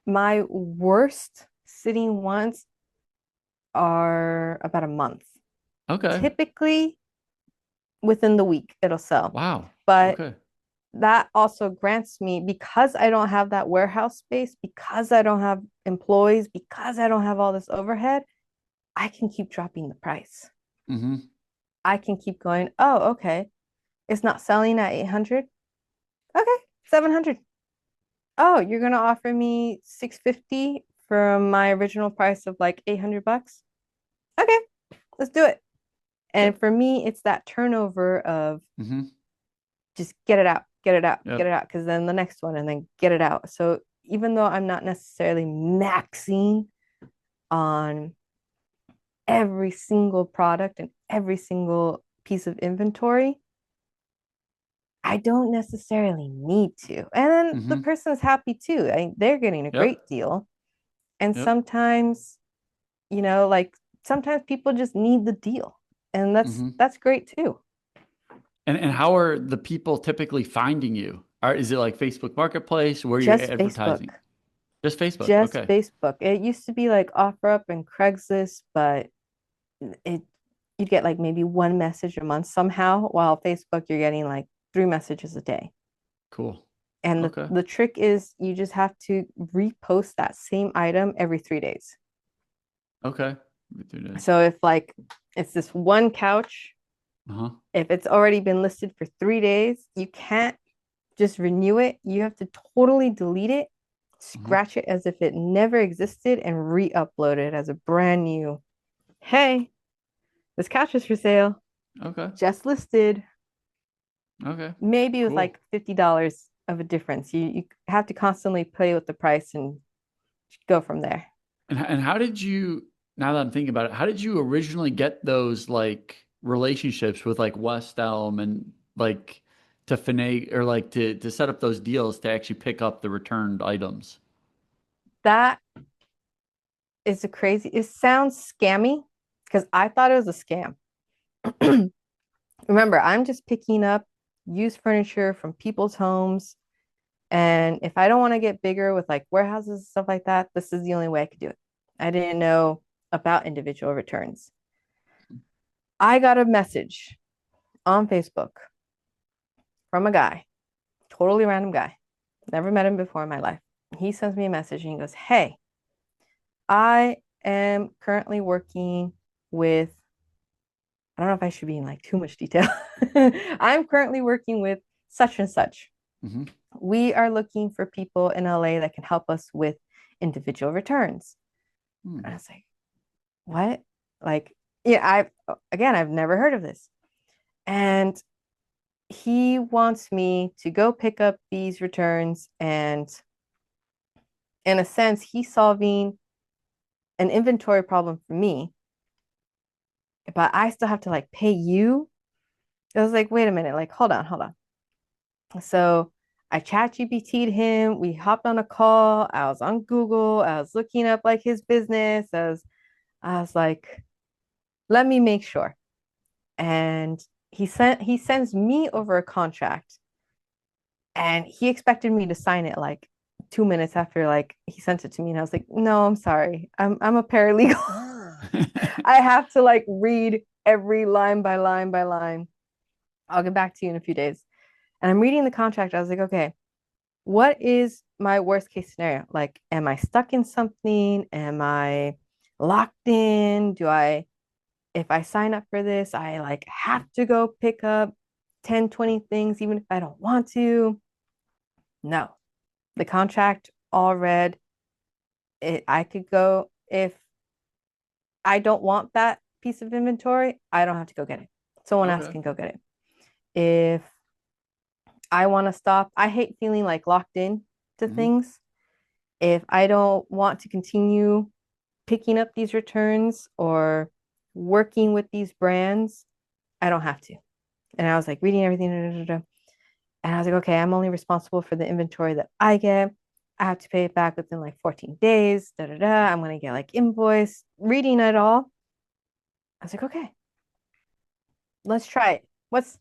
My worst sitting ones are about a month. Okay. Typically within the week it'll sell. Wow. But Okay. that also grants me because I don't have that warehouse space, because I don't have employees, because I don't have all this overhead, I can keep dropping the price. Hmm. I can keep going, oh, okay. It's not selling at 800. Okay, 700. Oh, you're gonna offer me 650 from my original price of like 800 bucks? Okay, let's do it. And Yep. for me, it's that turnover of Hmm. just get it out, get it out, get Yep. it out, because then the next one and then get it out. So even though I'm not necessarily maxing on every single product and every single piece of inventory, I don't necessarily need to. And then the Hmm. person's happy too. They're getting a great Yep. deal. And Yep. sometimes, like sometimes people just need the deal. And Hmm. that's great too. And how are the people typically finding you? Is it like Facebook Marketplace? Where you're Just Facebook. advertising? Just Facebook. Just Okay. Facebook. It used to be like OfferUp and Craigslist, but it you'd get like maybe one message a month somehow, while Facebook you're getting like three messages a day. Cool. And Okay. the trick is you just have to repost that same item every 3 days. Okay. Every 3 days. So if like it's this one couch, Uh-huh. if it's already been listed for 3 days, you can't just renew it. You have to totally delete it, Uh-huh. scratch it as if it never existed, and re-upload it as a brand new. Hey, this couch is for sale, Okay. just listed. Okay. Maybe with Cool. like $50 of a difference. You have to constantly play with the price and go from there. And how did you, now that I'm thinking about it, how did you originally get those like relationships with like West Elm and like to finagle or like to set up those deals to actually pick up the returned items? That is a crazy, it sounds scammy because I thought it was a scam. Remember, I'm just picking up used furniture from people's homes. And if I don't want to get bigger with like warehouses and stuff like that, this is the only way I could do it. I didn't know about individual returns. I got a message on Facebook from a guy, totally random guy. Never met him before in my life. He sends me a message and he goes, "Hey, I am currently working with, I don't know if I should be in like too much detail. I'm currently working with such and such. Hmm. We are looking for people in LA that can help us with individual returns." Hmm. And I was like, what? Like, yeah, I've never heard of this. And he wants me to go pick up these returns. And in a sense, he's solving an inventory problem for me, but I still have to like pay you. I was like, wait a minute, like, hold on, hold on. So I chat GPT'd him. We hopped on a call. I was on Google. I was looking up like his business. I was like, let me make sure. And he sends me over a contract, and he expected me to sign it like 2 minutes after like he sent it to me. And I was like, no, I'm sorry. I'm a paralegal. I have to like read every line by line by line. I'll get back to you in a few days. And I'm reading the contract. I was like, okay, what is my worst case scenario? Like, am I stuck in something? Am I locked in? If I sign up for this, I like have to go pick up 10, 20 things, even if I don't want to? No, the contract all read. I could go if I don't want that piece of inventory, I don't have to go get it. Someone else Okay. can go get it. If I want to stop, I hate feeling like locked in to Hmm. things. If I don't want to continue picking up these returns or working with these brands, I don't have to. And I was like reading everything. Da, da, da, da. And I was like, okay, I'm only responsible for the inventory that I get. I have to pay it back within like 14 days. Da da da. I'm gonna get like invoice. Reading it all, I was like, okay, let's try it. What's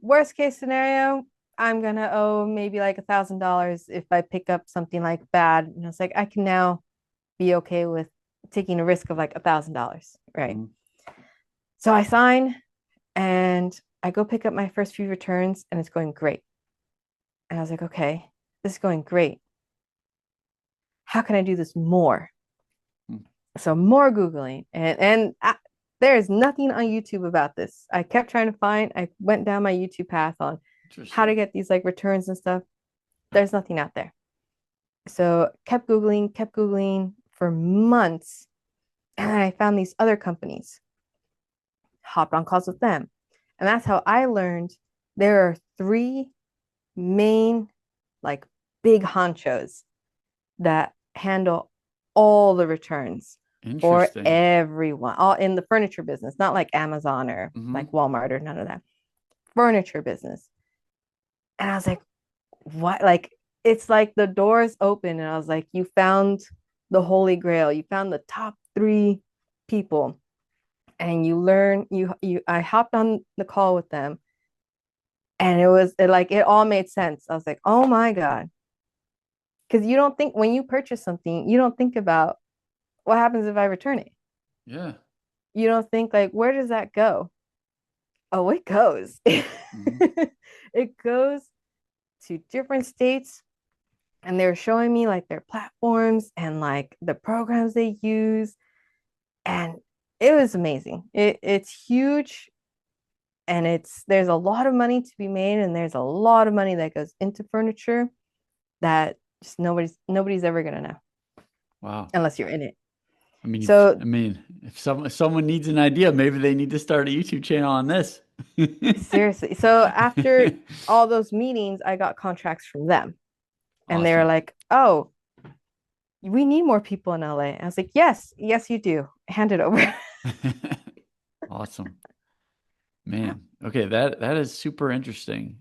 worst case scenario? I'm gonna owe maybe like $1,000 if I pick up something like bad. And I was like, I can now be okay with taking a risk of like $1,000, right? Hmm. So I sign and I go pick up my first few returns, and it's going great. And I was like, okay, this is going great. How can I do this more? So more Googling, and there is nothing on YouTube about this. I kept trying to find, I went down my YouTube path on how to Interesting. get these like returns and stuff. There's nothing out there. So kept Googling for months. And I found these other companies, hopped on calls with them. And that's how I learned there are three main, like, big honchos that handle all the returns for Interesting. everyone, all in the furniture business, not like Amazon or Hmm. like Walmart or none of that. Furniture business. And I was like, what? Like, it's like the doors open, and I was like, you found the holy grail. You found the top three people, and you learn. I hopped on the call with them, and it all made sense. I was like, oh my God. Because you don't think when you purchase something, you don't think about what happens if I return it. Yeah. You don't think like, where does that go? Oh, it goes. Hmm. It goes to different states, and they were showing me like their platforms and like the programs they use, and it was amazing. It's huge, and there's a lot of money to be made, and there's a lot of money that goes into furniture that just nobody's ever gonna know Wow. unless you're in it. I mean, So if someone needs an idea, maybe they need to start a YouTube channel on this. seriously, so after all those meetings, I got contracts from them, and they were Awesome. like, "Oh, we need more people in LA." I was like, "Yes, yes, you do. Hand it over." Awesome. Man. Okay, that is super interesting.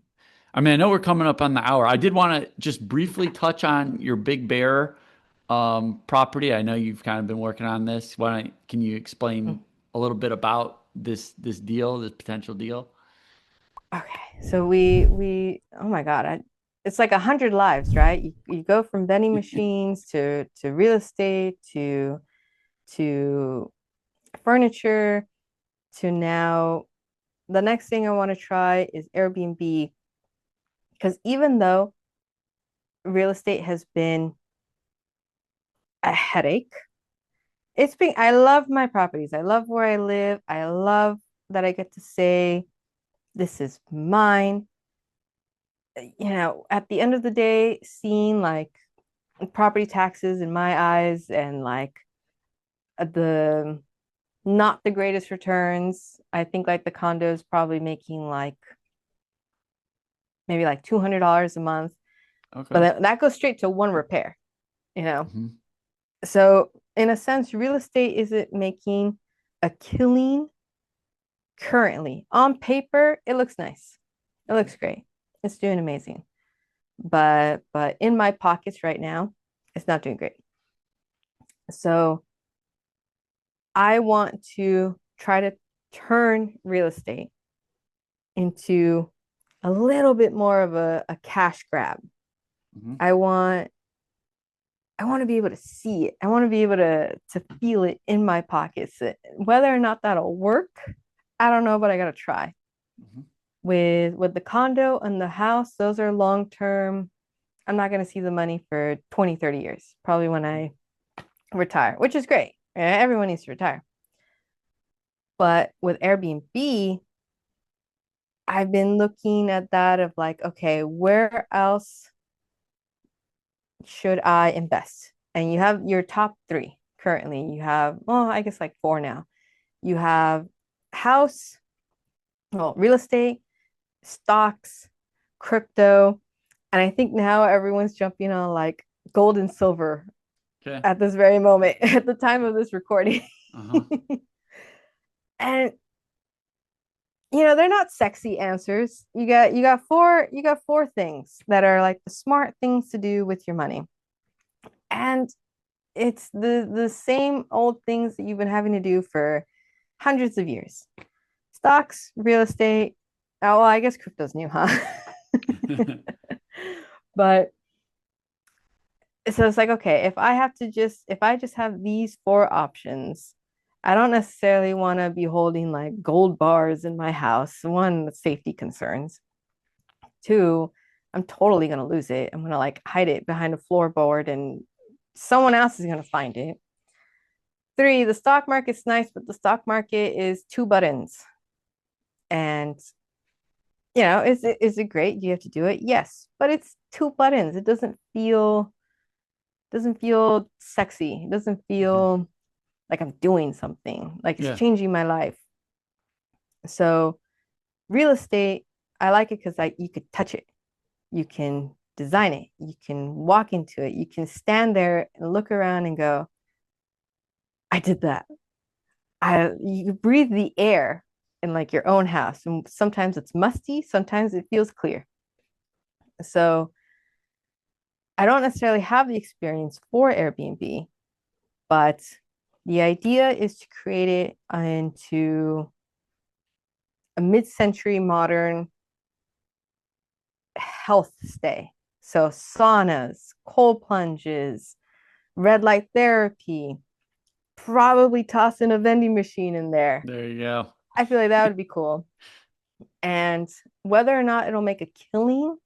I mean, I know we're coming up on the hour. I did want to just briefly touch on your Big Bear property. I know you've kind of been working on this. Can you explain a little bit about this deal, this potential deal? Okay, so we oh my God, it's like 100 lives, right? You go from vending machines to real estate to furniture to now the next thing I want to try is Airbnb, because even though real estate has been a headache, I love my properties. I love where I live. I love that I get to say this is mine. At the end of the day, seeing like property taxes in my eyes and like the not the greatest returns. I think like the condo is probably making like maybe like $200 a month, but Okay. that goes straight to one repair, you know? Hmm. So in a sense, real estate isn't making a killing currently. On paper, it looks nice. It looks great. It's doing amazing. But in my pockets right now, it's not doing great. So I want to try to turn real estate into a little bit more of a cash grab. Hmm. I want I want to be able to see it. I want to be able to feel it in my pockets. Whether or not that'll work, I don't know, but I gotta try. Hmm. With the condo and the house, those are long term. I'm not gonna see the money for 20, 30 years, probably when I retire, which is great. Everyone needs to retire. But with Airbnb, I've been looking at that of like, okay, where else should I invest? And you have your top three currently. You have, well, I guess like four now. You have house, well, real estate, stocks, crypto. And I think now everyone's jumping on like gold and silver Okay. at this very moment, at the time of this recording. Uh-huh. And they're not sexy answers. You got four things that are like the smart things to do with your money. And it's the same old things that you've been having to do for hundreds of years. Stocks, real estate. Oh, well, I guess crypto's new, huh? But so it's like, okay, if I just have these four options, I don't necessarily want to be holding like gold bars in my house. One, safety concerns. Two, I'm totally gonna lose it. I'm gonna like hide it behind a floorboard and someone else is gonna find it. Three, the stock market's nice, but the stock market is two buttons. And is it great? Do you have to do it? Yes, but it's two buttons. It doesn't feel sexy. It doesn't Mhm. feel like I'm doing something, like it's Yeah. changing my life. So real estate, I like it because you could touch it, you can design it, you can walk into it, you can stand there and look around and go, I did that. You breathe the air in like your own house. And sometimes it's musty, sometimes it feels clear. So I don't necessarily have the experience for Airbnb, but the idea is to create it into a mid-century modern health stay. So saunas, cold plunges, red light therapy, probably toss in a vending machine in there. There you go. I feel like that would be cool. And whether or not it'll make a killing,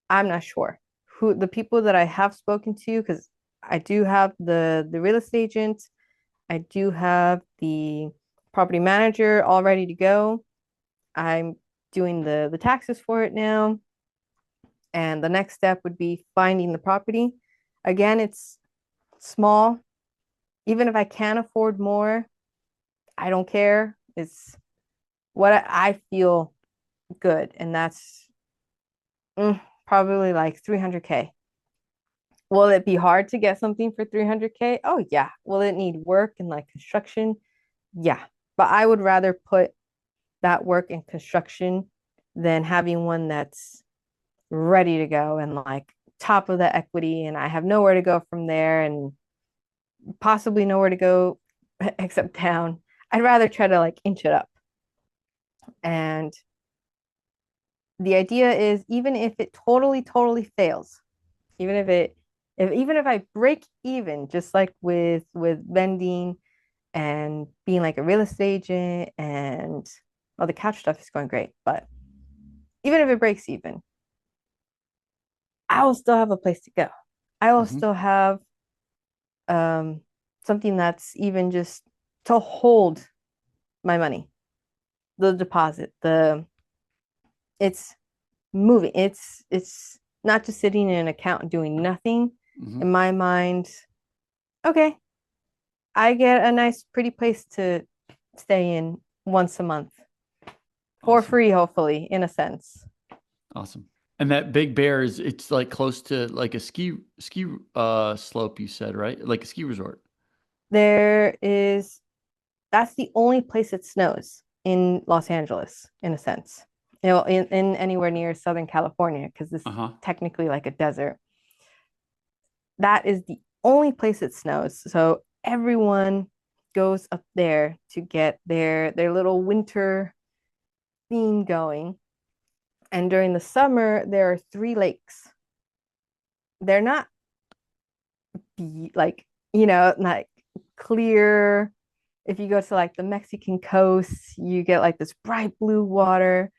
I'm not sure. Who the people that I have spoken to, because I do have the real estate agent, I do have the property manager all ready to go. I'm doing the taxes for it now. And the next step would be finding the property. Again, it's small. Even if I can afford more, I don't care. It's what I feel good. And that's probably like 300K. Will it be hard to get something for 300K? Oh, yeah. Will it need work and like construction? Yeah. But I would rather put that work in construction than having one that's ready to go and like top of the equity and I have nowhere to go from there and possibly nowhere to go except down. I'd rather try to like inch it up. And the idea is even if it totally fails, even if it even if I break even, just like with vending and being like a real estate agent and well, the couch stuff is going great, but even if it breaks even, I will still have a place to go. I will Hmm. still have um, something that's even just to hold my money, the deposit, the it's moving. It's not just sitting in an account doing nothing. Hmm. In my mind, okay, I get a nice, pretty place to stay in once a month for Awesome. free, hopefully, in a sense. Awesome. And that Big Bear is it's like close to like a ski slope you said, right? Like a ski resort. There is that's the only place it snows in Los Angeles, in a sense. You know, in anywhere near Southern California, because this is Uh-huh. technically like a desert. That is the only place it snows. So everyone goes up there to get their little winter theme going. And during the summer, there are three lakes. They're not like, like clear. If you go to like the Mexican coast, you get like this bright blue water.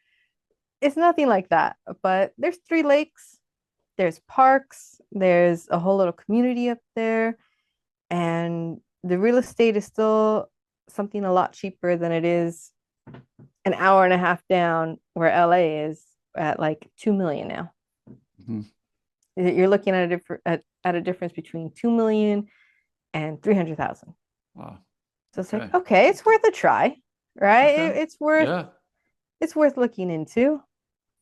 It's nothing like that, but there's three lakes, there's parks, there's a whole little community up there, and the real estate is still something a lot cheaper than it is an hour and a half down where LA is at like 2 million now. Hmm. You're looking at a at a difference between 2 million and 300,000. Wow. So it's like, Okay. okay, it's worth a try, right? Okay. Yeah. It's worth looking into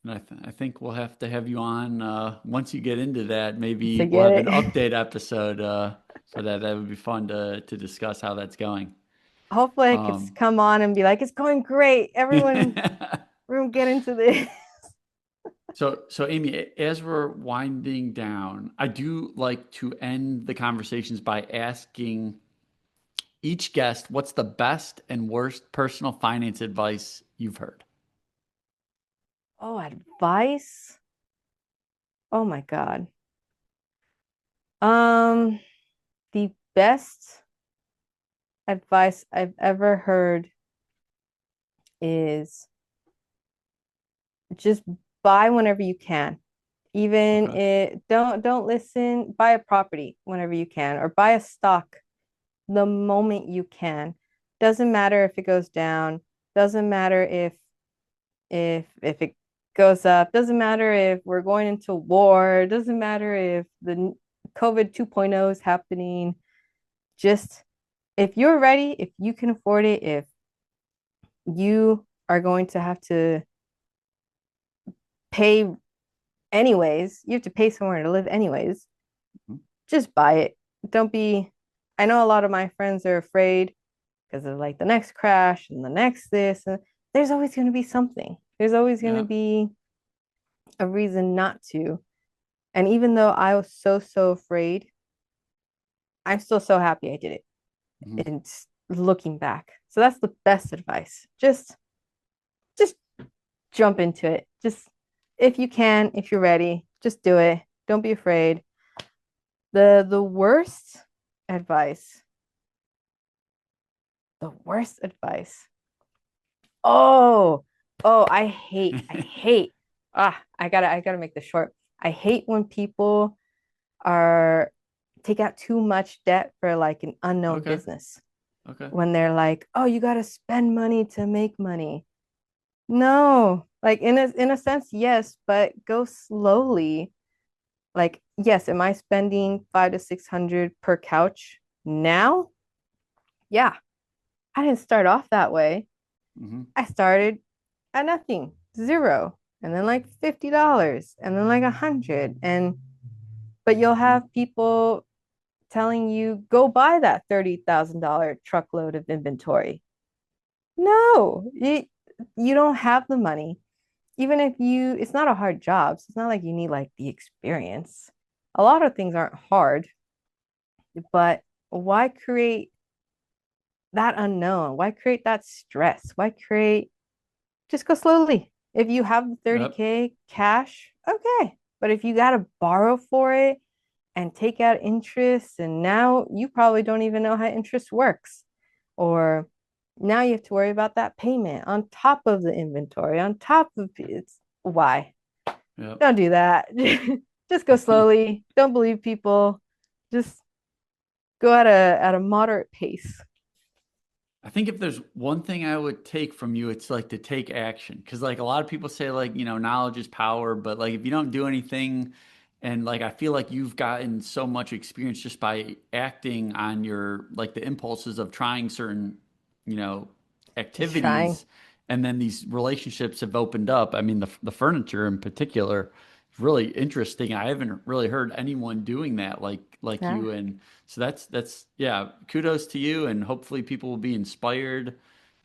And I think we'll have to have you on once you get into that. to Maybe we'll get have an it. update episode for that. That would be fun to discuss how that's going. Hopefully I could Um, come on and be like, it's going great. Everyone get into this. so Amy, as we're winding down, I do like to end the conversations by asking each guest what's the best and worst personal finance advice you've heard. Oh, advice. Oh my God. Um, the best advice I've ever heard is just buy whenever you can. Even Okay. it don't listen, buy a property whenever you can or buy a stock the moment you can. Doesn't matter if it goes down, doesn't matter if it goes up, doesn't matter if we're going into war, doesn't matter if the COVID 2.0 is happening. Just if you're ready, if you can afford it, if you are going to have to pay anyways. You have to pay somewhere to live anyways. Mhm. Just buy it. Don't be, I know a lot of my friends are afraid because of like the next crash and the next this. And there's always going to be something. There's always going to Yeah. be a reason not to. And even though I was so afraid, I'm still so happy I did it. Mhm. And looking back. So that's the best advice. Just jump into it. Just if you can, if you're ready, just do it. Don't be afraid. The worst advice, the worst advice. Oh, I hate. I gotta make this short. I hate when people are take out too much debt for like an unknown Okay. business. Okay. When they're like, oh, you gotta spend money to make money. No, like in a sense, yes, but go slowly. Like, yes, am I spending 500 to 600 per couch now? Yeah, I didn't start off that way. Hmm. I started at nothing, zero, and then like $50, and then like 100. And but you'll have people telling you go buy that $30,000 truckload of inventory. No, you don't have the money. Even if you, it's not a hard job. So it's not like you need like the experience. A lot of things aren't hard, but why create that unknown? Why create that stress? Why create, just go slowly. If you have the Yep. 30K cash, okay. But if you got to borrow for it and take out interest, and now you probably don't even know how interest works, or now you have to worry about that payment on top of the inventory, on top of it's why? Yep. Don't do that. Just go slowly. Don't believe people. Just go at a moderate pace. I think if there's one thing I would take from you, it's like to take action. Because like a lot of people say, like, knowledge is power, but like if you don't do anything, and like I feel like you've gotten so much experience just by acting on your like the impulses of trying certain, you know, Just trying. activities, and then these relationships have opened up. I mean, the furniture in particular is really interesting. I haven't really heard anyone doing that like Yeah. you, and so that's yeah, kudos to you, and hopefully people will be inspired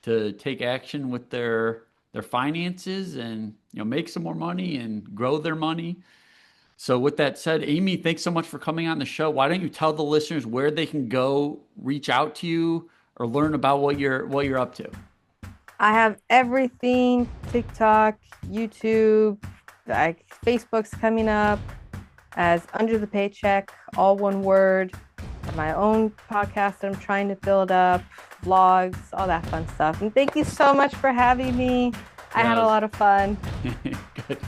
to take action with their finances and make some more money and grow their money. So with that said, Amy, thanks so much for coming on the show. Why don't you tell the listeners where they can go reach out to you or learn about what you're up to? I have everything TikTok, YouTube, like Facebook's coming up as Under the Paycheck, all one word. I have my own podcast that I'm trying to build up, vlogs, all that fun stuff. And thank you so much for having me. I had a Yes. lot of fun. Good.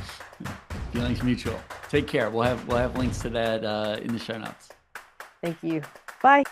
Feelings mutual. Take care. We'll have links to that in the show notes. Thank you. Bye.